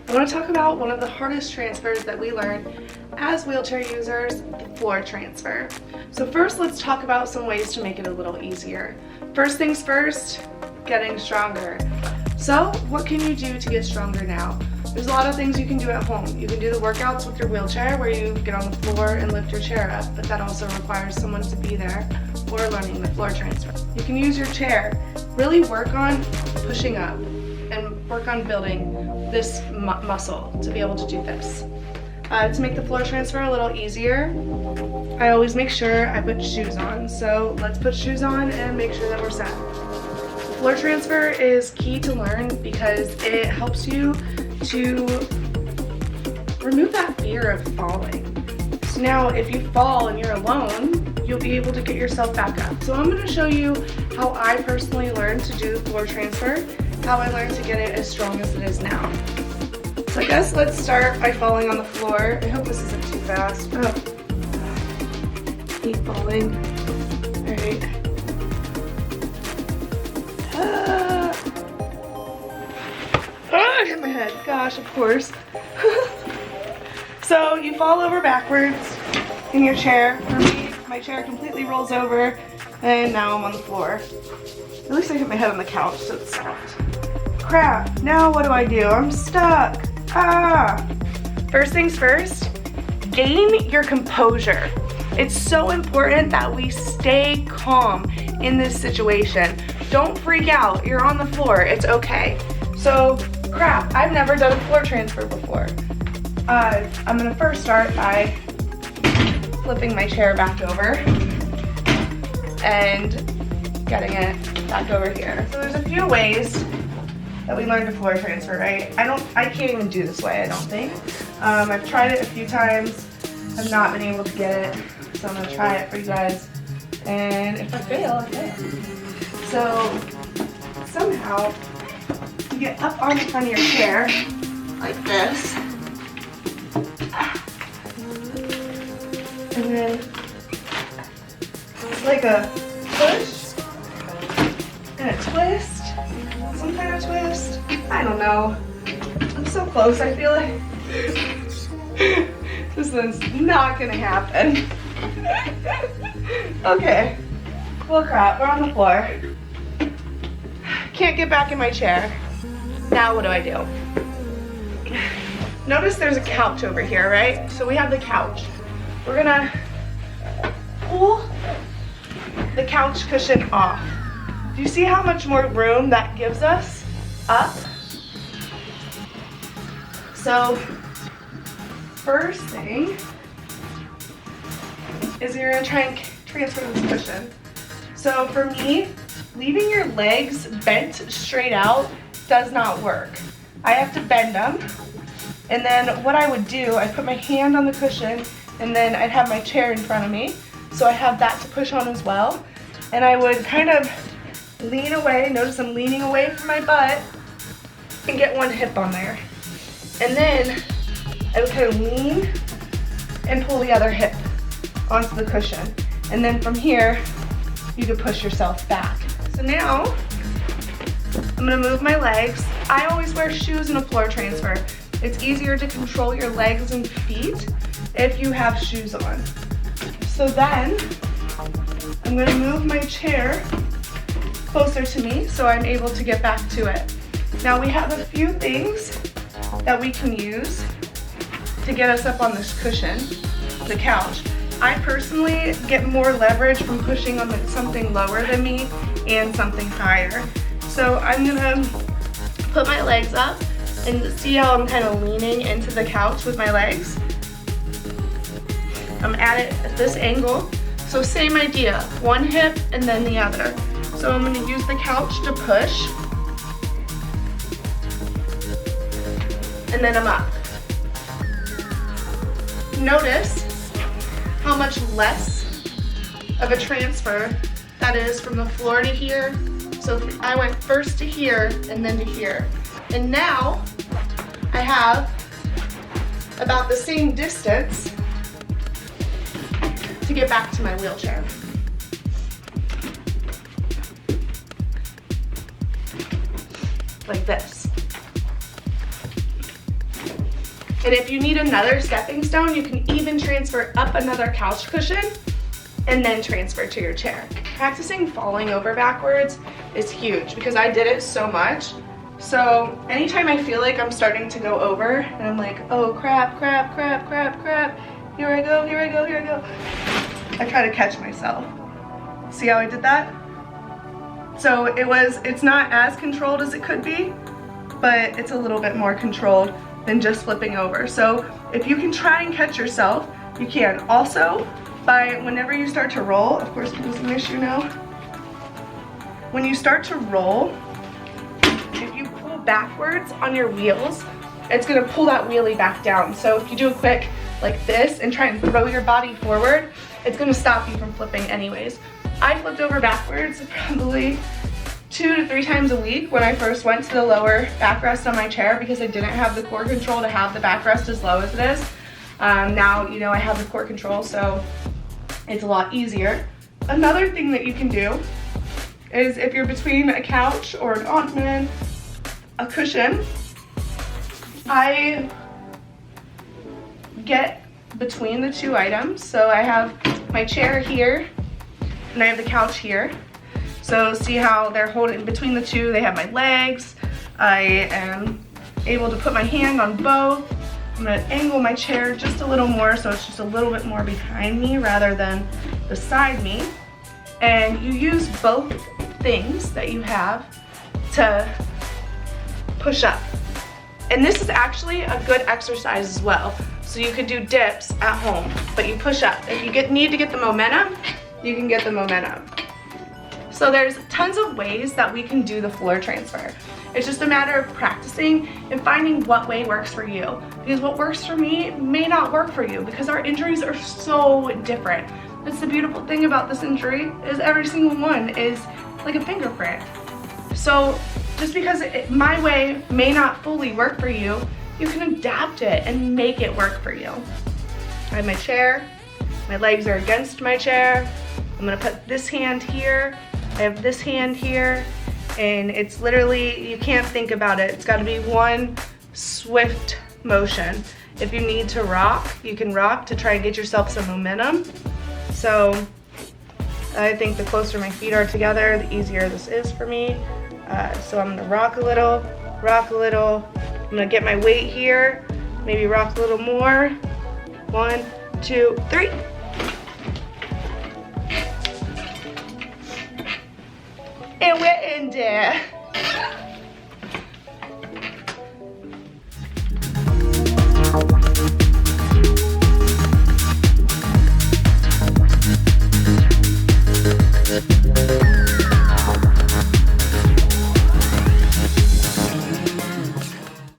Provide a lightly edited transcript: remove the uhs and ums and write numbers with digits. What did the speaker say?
I want to talk about one of the hardest transfers that we learn as wheelchair users, the floor transfer. So first, let's talk about some ways to make it a little easier. First things first, getting stronger. So what can you do to get stronger now? There's a lot of things you can do at home. You can do the workouts with your wheelchair where you get on the floor and lift your chair up, but that also requires someone to be there or learning the floor transfer. You can use your chair. Really work on pushing up and work on building this muscle to be able to do this. To make the floor transfer a little easier, I always make sure I put shoes on. So let's put shoes on and make sure that we're set. Floor transfer is key to learn because it helps you to remove that fear of falling. So now if you fall and you're alone, you'll be able to get yourself back up. So I'm going to show you how I personally learned to do the floor transfer, how I learned to get it as strong as it is now. So I guess let's start by falling on the floor. I hope this isn't too fast. Oh, keep falling. All right. I hit my head. Gosh, of course. So you fall over backwards in your chair. For me, my chair completely rolls over, and now I'm on the floor. At least I hit my head on the couch, so it's soft. Crap, now what do? I'm stuck. First things first, gain your composure. It's so important that we stay calm in this situation. Don't freak out, you're on the floor, it's okay. So, crap, I've never done a floor transfer before. I'm gonna first start by flipping my chair back over and getting it back over here. So there's a few ways that we learned a floor transfer, right? I can't even do this way, I don't think. I've tried it a few times, I've not been able to get it, so I'm gonna try it for you guys. And if I fail, I fail. So somehow you get up on the front of your chair like this, and then it's like a push and a twist. Some kind of twist. I don't know. I'm so close, I feel like this one's not gonna happen. Okay. Well, crap, we're on the floor. Can't get back in my chair. Now what do? Notice there's a couch over here, right? So we have the couch. We're gonna pull the couch cushion off. Do you see how much more room that gives us up? So, first thing is you're gonna try and transfer this cushion. So for me, leaving your legs bent straight out does not work. I have to bend them, and then what I would do, I put my hand on the cushion, and then I'd have my chair in front of me, so I have that to push on as well, and I would kind of lean away. Notice I'm leaning away from my butt and get one hip on there. And then I would kind of lean and pull the other hip onto the cushion. And then from here, you can push yourself back. So now, I'm gonna move my legs. I always wear shoes in a floor transfer. It's easier to control your legs and feet if you have shoes on. So then, I'm gonna move my chair closer to me so I'm able to get back to it. Now we have a few things that we can use to get us up on this cushion, the couch. I personally get more leverage from pushing on something lower than me and something higher. So I'm gonna put my legs up and see how I'm kind of leaning into the couch with my legs. I'm at it at this angle. So same idea, one hip and then the other. So I'm gonna use the couch to push, and then I'm up. Notice how much less of a transfer that is from the floor to here. So I went first to here and then to here. And now I have about the same distance to get back to my wheelchair. Like this. And if you need another stepping stone, you can even transfer up another couch cushion and then transfer to your chair. Practicing falling over backwards is huge because I did it so much. So anytime I feel like I'm starting to go over and I'm like, oh crap, crap, crap, crap, crap, here I go, here I go, here I go, I try to catch myself. See how I did that? So it's not as controlled as it could be, but it's a little bit more controlled than just flipping over. So if you can try and catch yourself, you can. Also, whenever you start to roll, of course I'm using this shoe now. When you start to roll, if you pull backwards on your wheels, it's gonna pull that wheelie back down. So if you do a quick like this and try and throw your body forward, it's gonna stop you from flipping anyways. I flipped over backwards probably 2 to 3 times a week when I first went to the lower backrest on my chair because I didn't have the core control to have the backrest as low as it is. Now, you know, I have the core control, so it's a lot easier. Another thing that you can do is if you're between a couch or an ottoman, a cushion, I get between the 2 items. So I have my chair here and I have the couch here. So see how they're holding between the 2, they have my legs. I am able to put my hand on both. I'm gonna angle my chair just a little more so it's just a little bit more behind me rather than beside me. And you use both things that you have to push up. And this is actually a good exercise as well. So you could do dips at home, but you push up. If you need to get the momentum, you can get the momentum. So there's tons of ways that we can do the floor transfer. It's just a matter of practicing and finding what way works for you. Because what works for me may not work for you because our injuries are so different. That's the beautiful thing about this injury is every single one is like a fingerprint. So just because my way may not fully work for you, you can adapt it and make it work for you. I have my chair, my legs are against my chair. I'm gonna put this hand here. I have this hand here, and it's literally, you can't think about it. It's gotta be one swift motion. If you need to rock, you can rock to try and get yourself some momentum. So I think the closer my feet are together, the easier this is for me. So I'm gonna rock a little, rock a little. I'm gonna get my weight here, maybe rock a little more. 1, 2, 3. And we're in there.